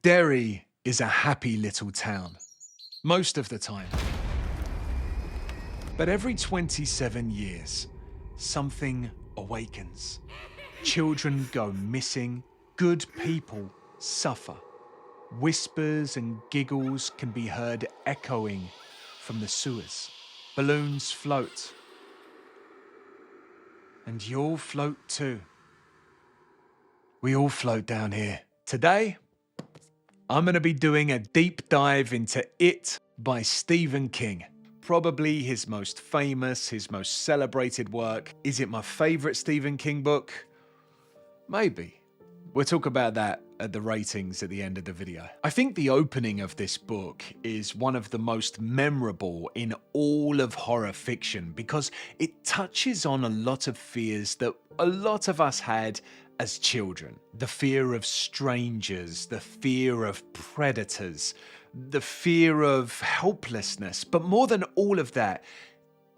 Derry is a happy little town, most of the time. But every 27 years, something awakens. Children go missing, good people suffer. Whispers and giggles can be heard echoing from the sewers. Balloons float. And you'll float too. We all float down here. Today, I'm going to be doing a deep dive into It by Stephen King. Probably his most famous, his most celebrated work. Is it my favorite Stephen King book? Maybe. We'll talk about that at the ratings at the end of the video. I think the opening of this book is one of the most memorable in all of horror fiction because it touches on a lot of fears that a lot of us had as children. The fear of strangers, the fear of predators, the fear of helplessness, but more than all of that,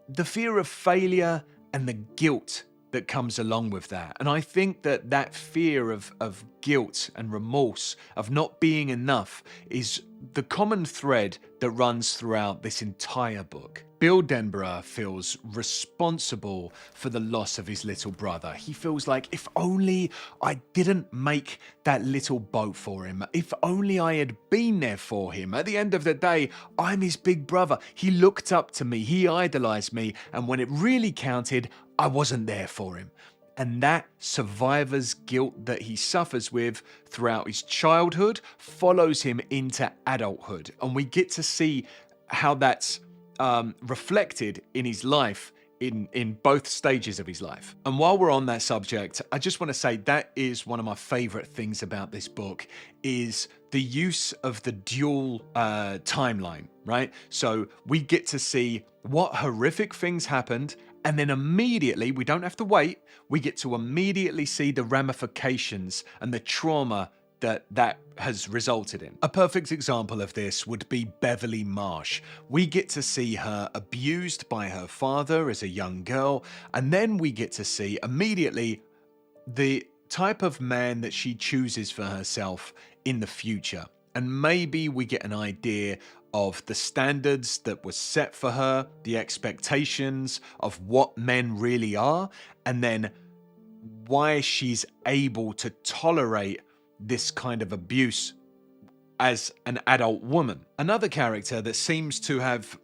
the fear of failure and the guilt that comes along with that. And I think that that fear of guilt and remorse, of not being enough, is the common thread that runs throughout this entire book. Bill Denborough feels responsible for the loss of his little brother. He feels like, if only I didn't make that little boat for him, if only I had been there for him. At the end of the day, I'm his big brother. He looked up to me, he idolized me, and when it really counted, I wasn't there for him. And that survivor's guilt that he suffers with throughout his childhood follows him into adulthood. And we get to see how that's reflected in his life in both stages of his life. And while we're on that subject, I just want to say that is one of my favorite things about this book is the use of the dual timeline, right? So we get to see what horrific things happened, and then immediately, we don't have to wait, we get to immediately see the ramifications and the trauma that has resulted in. A perfect example of this would be Beverly Marsh. We get to see her abused by her father as a young girl, and then we get to see immediately the type of man that she chooses for herself in the future. And maybe we get an idea of the standards that were set for her, the expectations of what men really are, and then why she's able to tolerate this kind of abuse as an adult woman. Another character that seems to have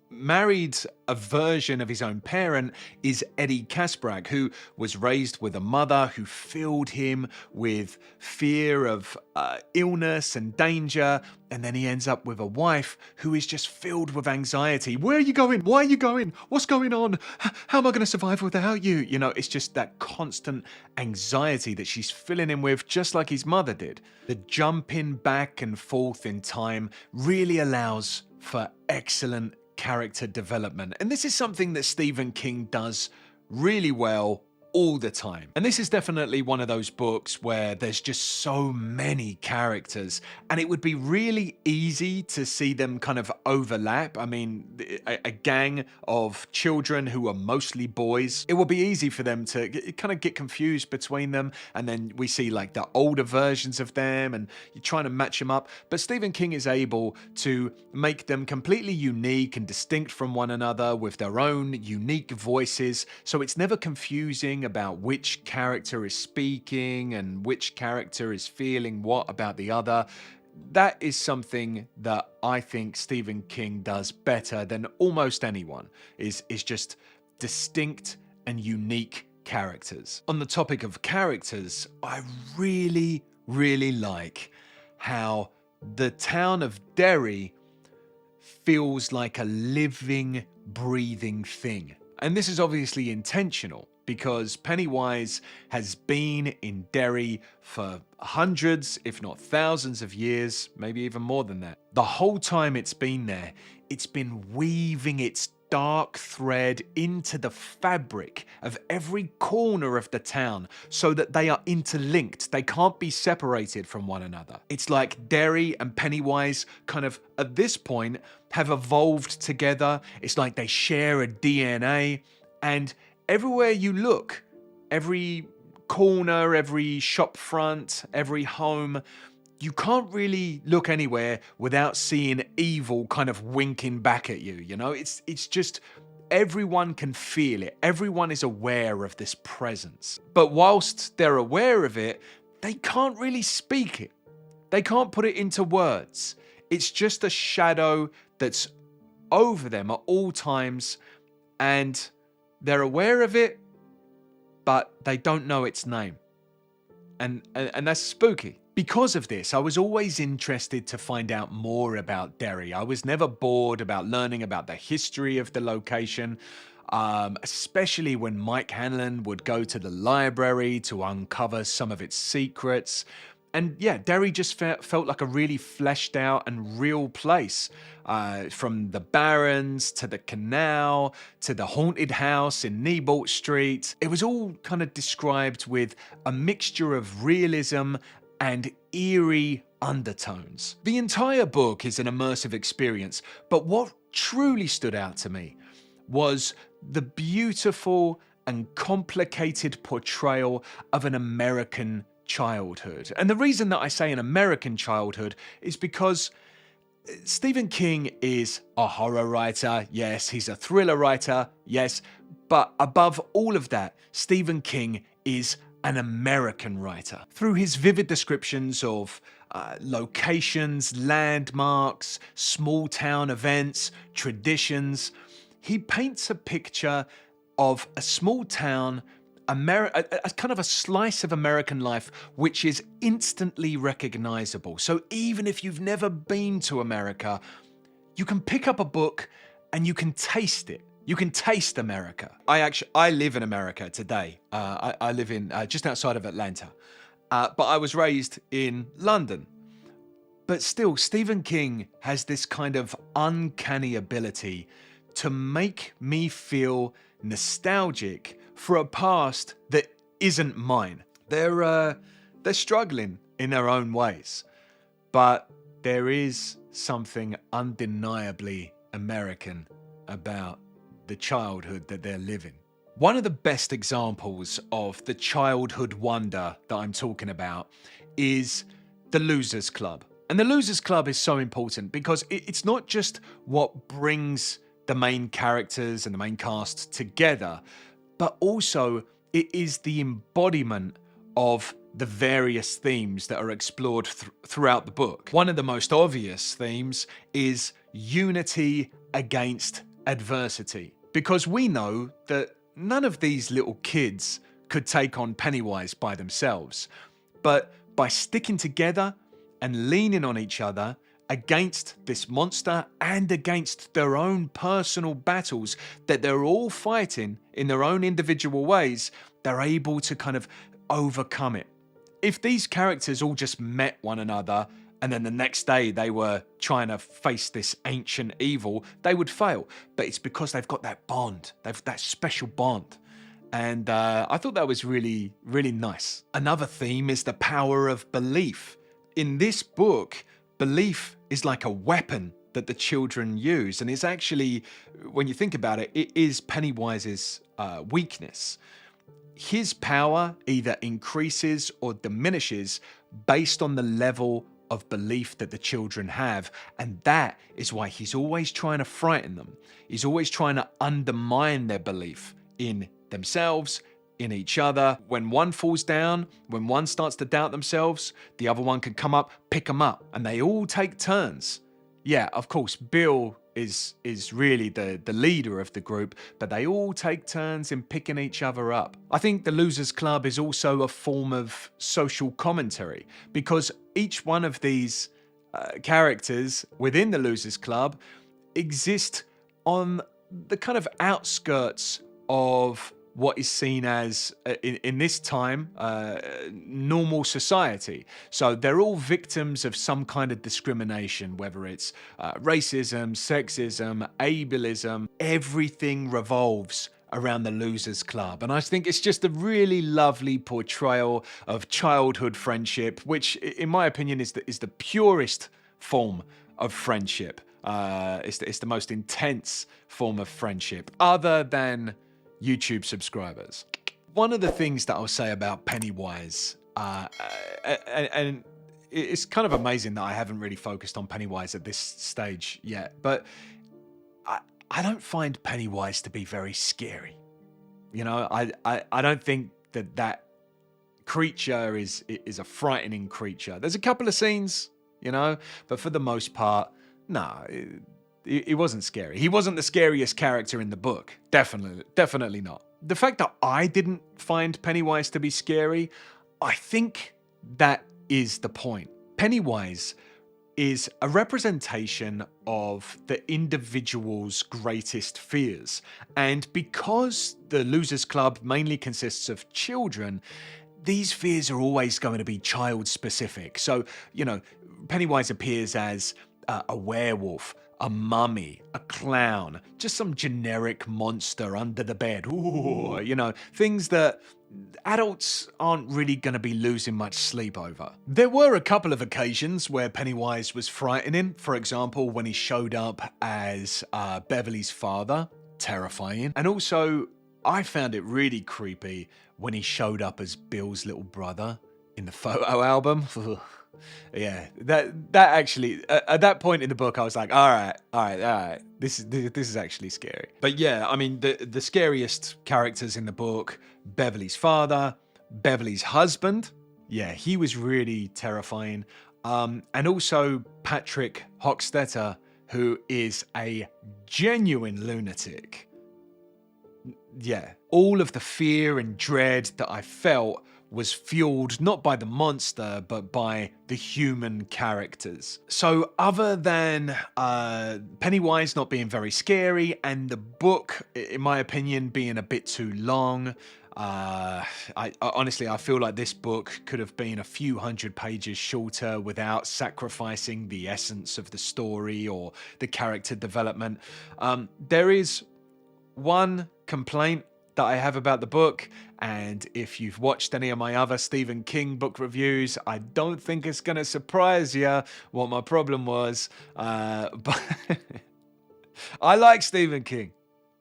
married a version of his own parent is Eddie Kaspbrak, who was raised with a mother who filled him with fear of illness and danger, and then he ends up with a wife who is just filled with anxiety. Where are you going? Why are you going? What's going on? How am I going to survive without you? You know, it's just that constant anxiety that she's filling him with, just like his mother did. The jumping back and forth in time really allows for excellent character development. And this is something that Stephen King does really well all the time. And this is definitely one of those books where there's just so many characters and it would be really easy to see them kind of overlap. I mean, a gang of children who are mostly boys, it would be easy for them to kind of get confused between them. And then we see like the older versions of them and you're trying to match them up. But Stephen King is able to make them completely unique and distinct from one another with their own unique voices. So it's never confusing about which character is speaking and which character is feeling what about the other. That is something that I think Stephen King does better than almost anyone, is just distinct and unique characters. On the topic of characters, I really like how the town of Derry feels like a living, breathing thing. And this is obviously intentional, because Pennywise has been in Derry for hundreds, if not thousands of years, maybe even more than that. The whole time it's been there, it's been weaving its dark thread into the fabric of every corner of the town so that they are interlinked. They can't be separated from one another. It's like Derry and Pennywise kind of, at this point, have evolved together. It's like they share a DNA, and everywhere you look, every corner, every shop front, every home, you can't really look anywhere without seeing evil kind of winking back at you, you know? It's just everyone can feel it. Everyone is aware of this presence. But whilst they're aware of it, they can't really speak it. They can't put it into words. It's just a shadow that's over them at all times, and they're aware of it, but they don't know its name. And that's spooky. Because of this, I was always interested to find out more about Derry. I was never bored about learning about the history of the location, especially when Mike Hanlon would go to the library to uncover some of its secrets. And yeah, Derry just felt like a really fleshed out and real place. From the Barrens to the canal to the haunted house in Newbolt Street. It was all kind of described with a mixture of realism and eerie undertones. The entire book is an immersive experience, but what truly stood out to me was the beautiful and complicated portrayal of an American childhood. And the reason that I say an American childhood is because Stephen King is a horror writer, yes, he's a thriller writer, yes, but above all of that, Stephen King is an American writer. Through his vivid descriptions of locations, landmarks, small town events, traditions, he paints a picture of a small town, a kind of a slice of American life which is instantly recognizable. So even if you've never been to America, you can pick up a book and you can taste it. You can taste America. I live in America today. I live in just outside of Atlanta, but I was raised in London. But still, Stephen King has this kind of uncanny ability to make me feel nostalgic for a past that isn't mine. They're struggling in their own ways, but there is something undeniably American about the childhood that they're living. One of the best examples of the childhood wonder that I'm talking about is the Losers Club. And the Losers Club is so important because it's not just what brings the main characters and the main cast together, but also it is the embodiment of the various themes that are explored throughout the book. One of the most obvious themes is unity against adversity, because we know that none of these little kids could take on Pennywise by themselves, but by sticking together and leaning on each other against this monster and against their own personal battles that they're all fighting in their own individual ways, they're able to kind of overcome it. If these characters all just met one another and then the next day they were trying to face this ancient evil, they would fail. But it's because they've got that bond, they've that special bond. And I thought that was really, really nice. Another theme is the power of belief. In this book, belief is like a weapon that the children use. And it's actually, when you think about it, it is Pennywise's weakness. His power either increases or diminishes based on the level of belief that the children have. And that is why he's always trying to frighten them. He's always trying to undermine their belief in themselves, in each other. When one falls down, when one starts to doubt themselves, the other one can come up, pick them up, and they all take turns. Yeah, of course, Bill is really the leader of the group, but they all take turns in picking each other up. I think the Losers Club is also a form of social commentary, because each one of these characters within the Losers Club exist on the kind of outskirts of what is seen as, in this time, normal society. So they're all victims of some kind of discrimination, whether it's racism, sexism, ableism. Everything revolves around the Losers Club. And I think it's just a really lovely portrayal of childhood friendship, which in my opinion is the purest form of friendship. It's the most intense form of friendship, other than YouTube subscribers. One of the things that I'll say about Pennywise, and it's kind of amazing that I haven't really focused on Pennywise at this stage yet, but I don't find Pennywise to be very scary. You know, I don't think that creature is a frightening creature. There's a couple of scenes, you know, but for the most part, no, he wasn't scary. He wasn't the scariest character in the book. Definitely not. The fact that I didn't find Pennywise to be scary, I think that is the point. Pennywise is a representation of the individual's greatest fears. And because the Losers Club mainly consists of children, these fears are always going to be child specific. So, you know, Pennywise appears as a werewolf, a mummy, a clown, just some generic monster under the bed. Ooh, you know, things that adults aren't really going to be losing much sleep over. There were a couple of occasions where Pennywise was frightening. For example, when he showed up as Beverly's father, terrifying. And also, I found it really creepy when he showed up as Bill's little brother in the photo album. Yeah, that actually, at that point in the book, I was like, all right, this is actually scary. But yeah, I mean, the scariest characters in the book, Beverly's father, Beverly's husband, yeah, he was really terrifying. And also Patrick Hockstetter, who is a genuine lunatic. Yeah, all of the fear and dread that I felt was fueled not by the monster, but by the human characters. So other than Pennywise not being very scary and the book, in my opinion, being a bit too long, I honestly, I feel like this book could have been a few hundred pages shorter without sacrificing the essence of the story or the character development. There is one complaint that I have about the book, and if you've watched any of my other Stephen King book reviews, I don't think it's going to surprise you what my problem was. But I like Stephen King.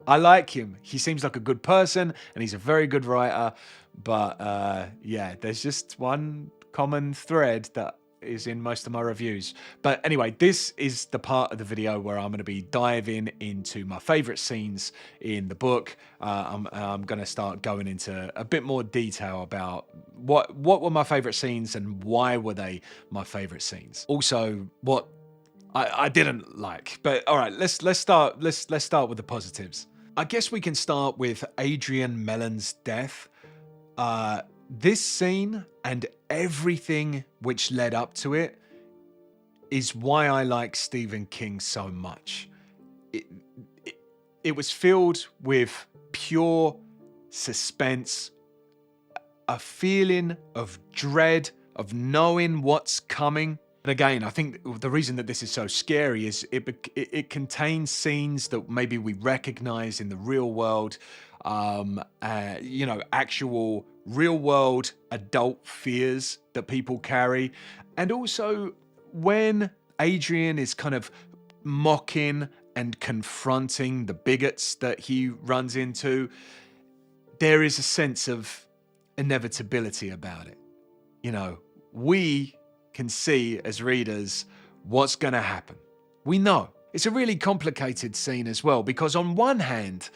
I like him. He seems like a good person, and he's a very good writer. But yeah, there's just one common thread that is in most of my reviews. But anyway, this is the part of the video where I'm going to be diving into my favorite scenes in the book. I'm going to start going into a bit more detail about what were my favorite scenes and why were they my favorite scenes. Also, what I didn't like. But all right, let's start with the positives. I guess we can start with Adrian Mellon's death. This scene and everything which led up to it is why I like Stephen King so much. It was filled with pure suspense, a feeling of dread, of knowing what's coming. And again, I think the reason that this is so scary is it contains scenes that maybe we recognize in the real world, you know, actual real world adult fears that people carry. And also when Adrian is kind of mocking and confronting the bigots that he runs into, there is a sense of inevitability about it. You know, we can see as readers what's going to happen. We know. It's a really complicated scene as well, because on one hand,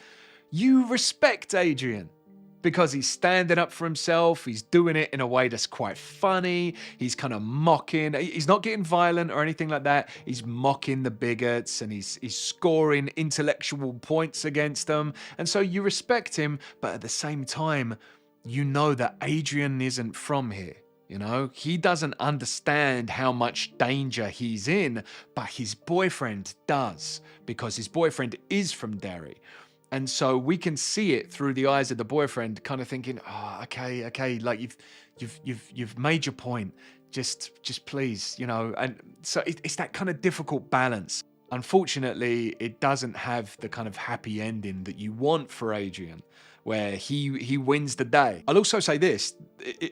you respect Adrian because he's standing up for himself. He's doing it in a way that's quite funny. He's kind of mocking. He's not getting violent or anything like that. He's mocking the bigots and he's scoring intellectual points against them. And so you respect him, but at the same time, you know that Adrian isn't from here. You know, he doesn't understand how much danger he's in, but his boyfriend does, because his boyfriend is from Derry. And so we can see it through the eyes of the boyfriend, kind of thinking, oh, okay, like you've made your point. Just please, you know. And so it's that kind of difficult balance. Unfortunately, it doesn't have the kind of happy ending that you want for Adrian, where he wins the day. I'll also say this,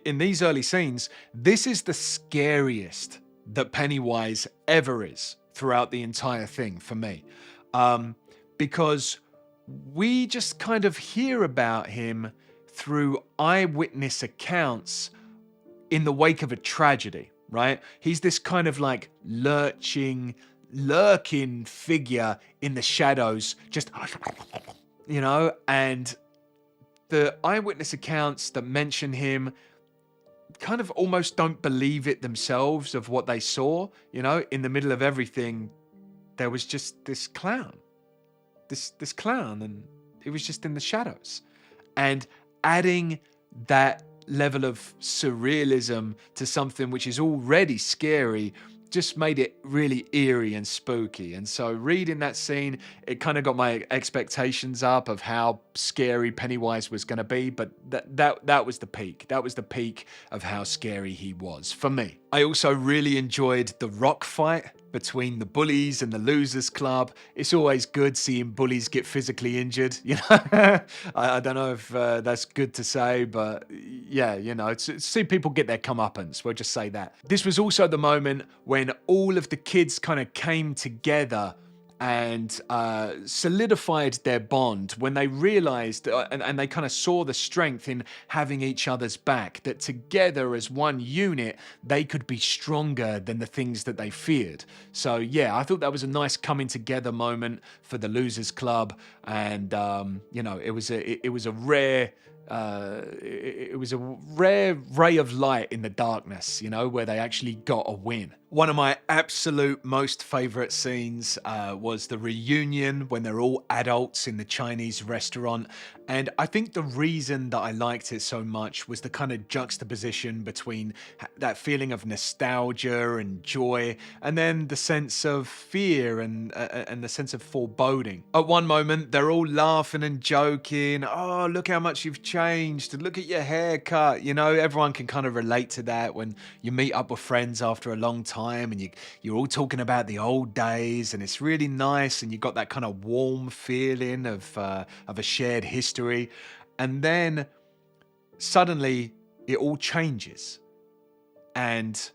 in these early scenes, this is the scariest that Pennywise ever is throughout the entire thing for me. Because we just kind of hear about him through eyewitness accounts in the wake of a tragedy. right? He's this kind of like lurking figure in the shadows, just, and the eyewitness accounts that mention him kind of almost don't believe it themselves of what they saw. In the middle of everything, there was just this clown, this clown, and it was just in the shadows. And adding that level of surrealism to something which is already scary just made it really eerie and spooky. And so reading that scene, it kind of got my expectations up of how scary Pennywise was going to be. But that was the peak. That was the peak of how scary he was for me. I also really enjoyed the rock fight between the bullies and the losers club. It's always good seeing bullies get physically injured. I don't know if that's good to say, but yeah, to see people get their comeuppance. We'll just say that. This was also the moment when all of the kids kind of came together and solidified their bond when they realized and they kind of saw the strength in having each other's back, that together as one unit, they could be stronger than the things that they feared. So yeah, I thought that was a nice coming together moment for the Losers Club. And, it was a rare ray of light in the darkness, where they actually got a win. One of my absolute most favorite scenes was the reunion when they're all adults in the Chinese restaurant. And I think the reason that I liked it so much was the kind of juxtaposition between that feeling of nostalgia and joy, and then the sense of fear and the sense of foreboding. At one moment, they're all laughing and joking. Oh, look how much you've changed. Look at your haircut. Everyone can kind of relate to that when you meet up with friends after a long time and you're all talking about the old days, and it's really nice, and you got that kind of warm feeling of a shared history. And then suddenly it all changes, and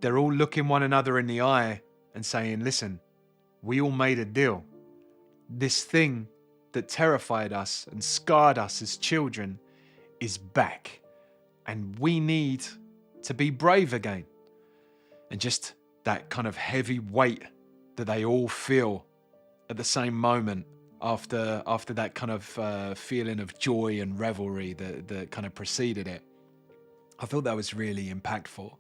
they're all looking one another in the eye and saying, listen, we all made a deal. This thing that terrified us and scarred us as children is back, and we need to be brave again. And just that kind of heavy weight that they all feel at the same moment after that kind of feeling of joy and revelry that kind of preceded it. I thought that was really impactful.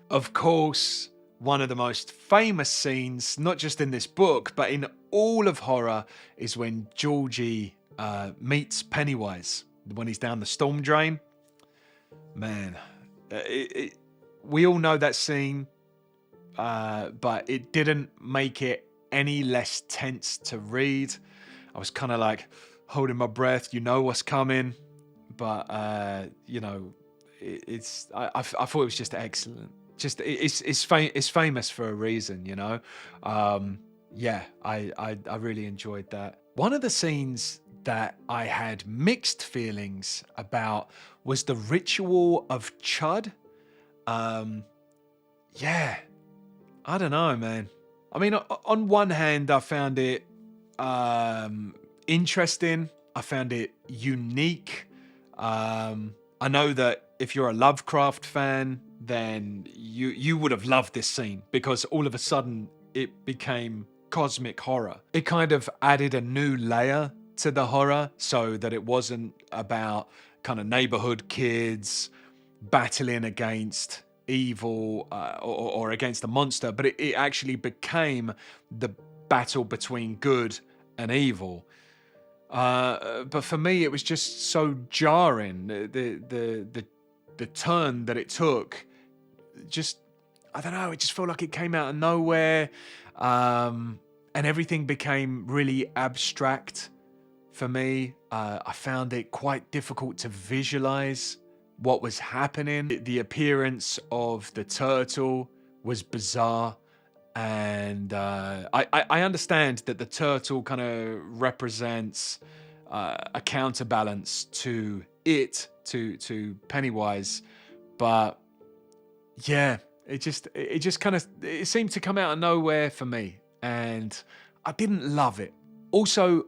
Of course, one of the most famous scenes, not just in this book, but in all of horror, is when Georgie meets Pennywise, when he's down the storm drain. Man, we all know that scene, but it didn't make it any less tense to read. I was kind of like holding my breath, what's coming, but I thought it was just excellent. Just it's famous for a reason, Yeah, I really enjoyed that. One of the scenes that I had mixed feelings about was the ritual of Chud. Yeah, I don't know, man. I mean, on one hand, I found it interesting. I found it unique. I know that if you're a Lovecraft fan, then you would have loved this scene, because all of a sudden it became cosmic horror. It kind of added a new layer to the horror, so that it wasn't about kind of neighborhood kids battling against evil or against a monster, but it actually became the battle between good and evil. But for me, it was just so jarring. The turn that it took, just, I don't know, it just felt like it came out of nowhere, and everything became really abstract for me. I found it quite difficult to visualize what was happening. The appearance of the turtle was bizarre, and I understand that the turtle kind of represents a counterbalance to to Pennywise, but yeah, it just kind of, it seemed to come out of nowhere for me, and I didn't love it. Also,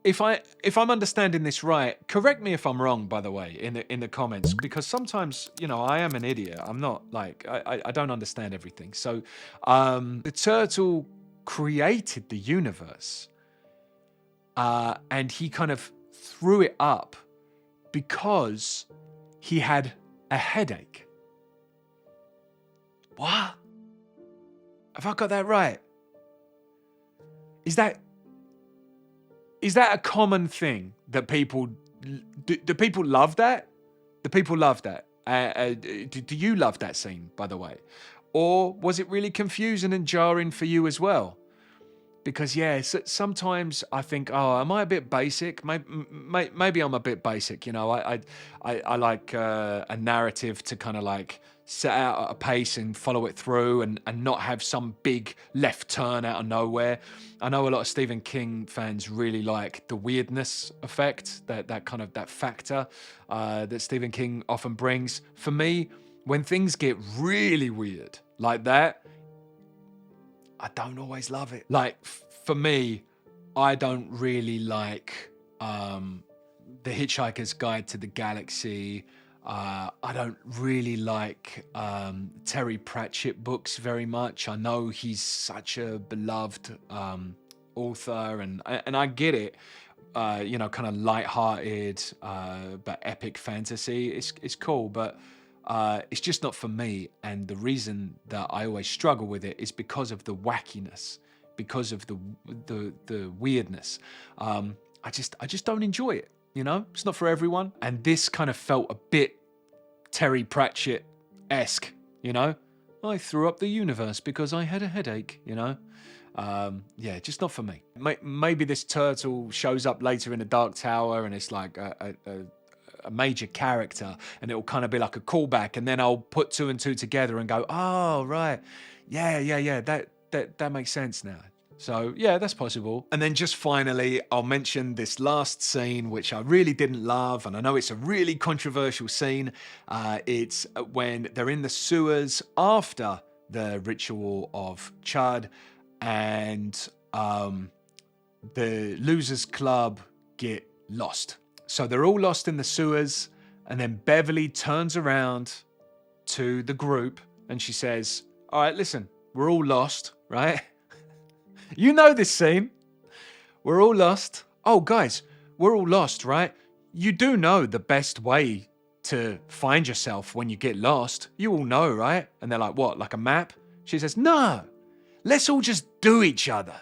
if I'm understanding this right, correct me if I'm wrong, by the way, in the comments, because sometimes, you know, I am an idiot. I'm not like I don't understand everything. So the turtle created the universe, and he kind of threw it up because he had a headache. What? Have I got that right? Is that a common thing that people do? People love that? Do people love that? Do you love that scene, by the way? Or was it really confusing and jarring for you as well? Because yeah, sometimes I think, oh, am I a bit basic? Maybe I'm a bit basic. You know, I like a narrative to kind of like set out at a pace and follow it through, and not have some big left turn out of nowhere. I know a lot of Stephen King fans really like the weirdness effect, that kind of that factor that Stephen King often brings. For me, when things get really weird like that, I don't always love it. Like, for me, I don't really like The Hitchhiker's Guide to the Galaxy. I don't really like Terry Pratchett books very much. I know he's such a beloved author, and I get it. You know, kind of light-hearted but epic fantasy. It's cool, but it's just not for me. And the reason that I always struggle with it is because of the wackiness, because of the weirdness. I just don't enjoy it. You know, it's not for everyone. And this kind of felt a bit Terry Pratchett-esque. You know, I threw up the universe because I had a headache. You know. Yeah, just not for me. Maybe this turtle shows up later in the Dark Tower and it's like a major character, and it'll kind of be like a callback, and then I'll put two and two together and go, oh, right. Yeah. That makes sense now. So yeah, that's possible. And then just finally, I'll mention this last scene, which I really didn't love. And I know it's a really controversial scene. It's when they're in the sewers after the ritual of Chud, and the Losers Club get lost. So they're all lost in the sewers, and then Beverly turns around to the group and she says, all right, listen, we're all lost, right? You know this scene. We're all lost. Oh, guys, we're all lost, right? You do know the best way to find yourself when you get lost. You all know, right? And they're like, what, like a map? She says, no, let's all just do each other.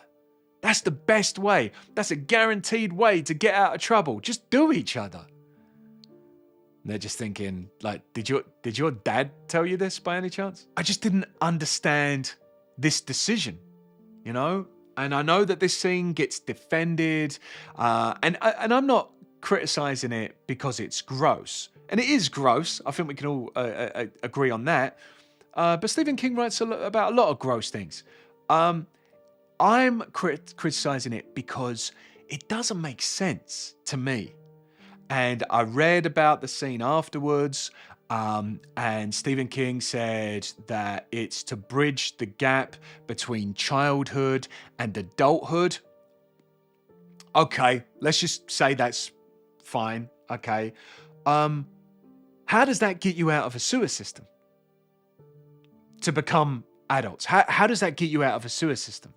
That's the best way. That's a guaranteed way to get out of trouble. Just do each other. And they're just thinking, like, did your dad tell you this by any chance? I just didn't understand this decision, you know? And I know that this scene gets defended, and I'm not criticizing it because it's gross. And it is gross. I think we can all agree on that. But Stephen King writes about a lot of gross things. I'm criticizing it because it doesn't make sense to me. And I read about the scene afterwards, and Stephen King said that it's to bridge the gap between childhood and adulthood. Okay, let's just say that's fine. Okay. How does that get you out of a sewer system? To become adults? How does that get you out of a sewer system?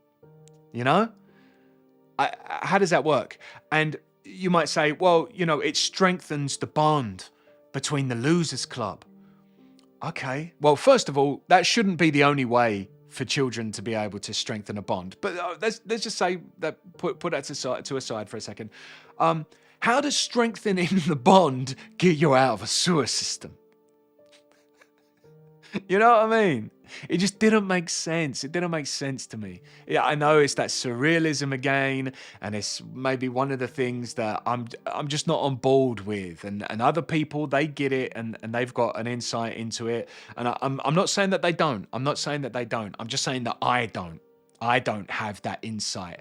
You know? How does that work? And you might say, well, you know, it strengthens the bond between the Losers Club. Okay. Well, first of all, that shouldn't be the only way for children to be able to strengthen a bond. But let's just say that, put that to aside for a second. How does strengthening the bond get you out of a sewer system? You know what I mean? It just didn't make sense. It didn't make sense to me. Yeah, I know it's that surrealism again, and it's maybe one of the things that I'm just not on board with. And other people, they get it, and they've got an insight into it. And I'm not saying that they don't. I'm not saying that they don't. I'm just saying that I don't. I don't have that insight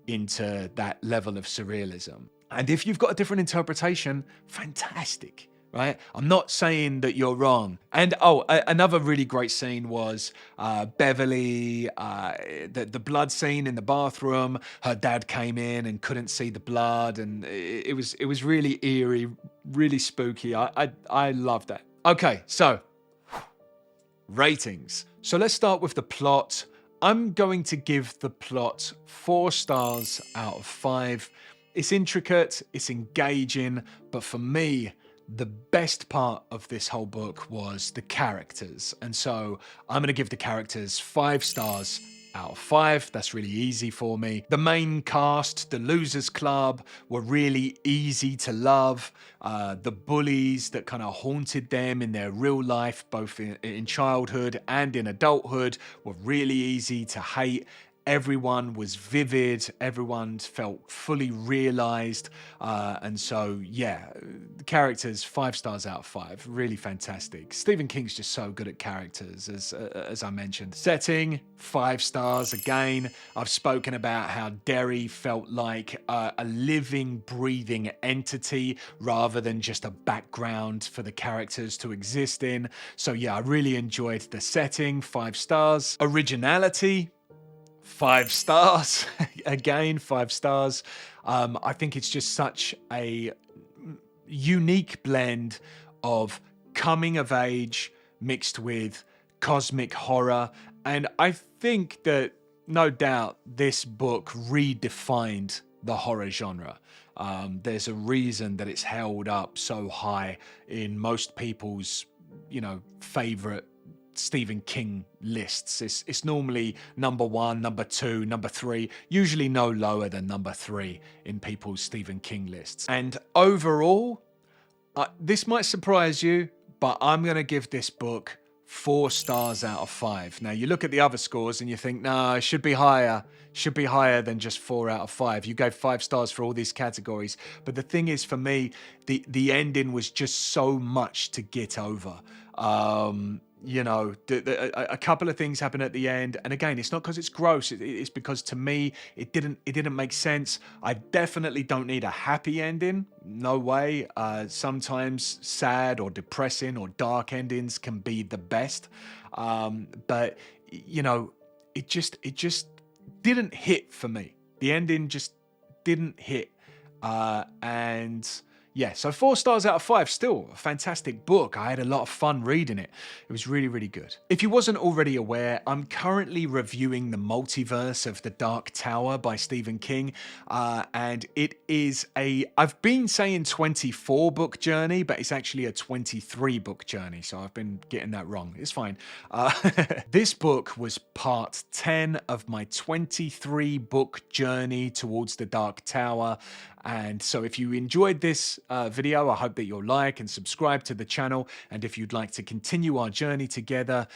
into that level of surrealism. And if you've got a different interpretation, fantastic. right? I'm not saying that you're wrong. And another really great scene was Beverly, the blood scene in the bathroom. Her dad came in and couldn't see the blood, and it was really eerie, really spooky. I loved that. Okay, so ratings. So let's start with the plot. I'm going to give the plot 4 stars out of 5. It's intricate, it's engaging, but for me, the best part of this whole book was the characters. And so I'm going to give the characters 5 stars out of 5. That's really easy for me. The main cast, the Losers Club, were really easy to love. The bullies that kind of haunted them in their real life, both in childhood and in adulthood, were really easy to hate. Everyone was vivid, everyone felt fully realized. And so, yeah, the characters, 5 stars out of 5, really fantastic. Stephen King's just so good at characters, as I mentioned. Setting, 5 stars again. I've spoken about how Derry felt like a living, breathing entity rather than just a background for the characters to exist in. So yeah, I really enjoyed the setting, 5 stars. Originality, 5 stars. Again, 5 stars. I think it's just such a unique blend of coming of age mixed with cosmic horror. And I think that, no doubt, this book redefined the horror genre. There's a reason that it's held up so high in most people's, favorite Stephen King lists. It's normally number 1, number 2, number 3, usually no lower than number 3 in people's Stephen King lists. And overall, this might surprise you, but I'm going to give this book 4 stars out of 5. Now, you look at the other scores and you think, no, it should be higher than just 4 out of 5. You gave 5 stars for all these categories. But the thing is, for me, the ending was just so much to get over. A couple of things happen at the end, and again, it's not because it's gross. It's because, to me, it didn't make sense. I definitely don't need a happy ending. No way. Sometimes sad or depressing or dark endings can be the best. But it just didn't hit for me. The ending just didn't hit, and yeah, so 4 stars out of 5, still a fantastic book. I had a lot of fun reading it. It was really, really good. If you wasn't already aware, I'm currently reviewing The Multiverse of the Dark Tower by Stephen King. And it is I've been saying 24 book journey, but it's actually a 23 book journey. So I've been getting that wrong. It's fine. This book was part 10 of my 23 book journey towards the Dark Tower. And so if you enjoyed this video, I hope that you'll like and subscribe to the channel. And if you'd like to continue our journey together,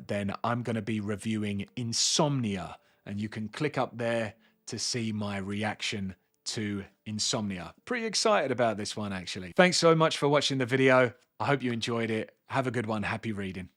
then I'm going to be reviewing Insomnia. And you can click up there to see my reaction to Insomnia. Pretty excited about this one, actually. Thanks so much for watching the video. I hope you enjoyed it. Have a good one. Happy reading.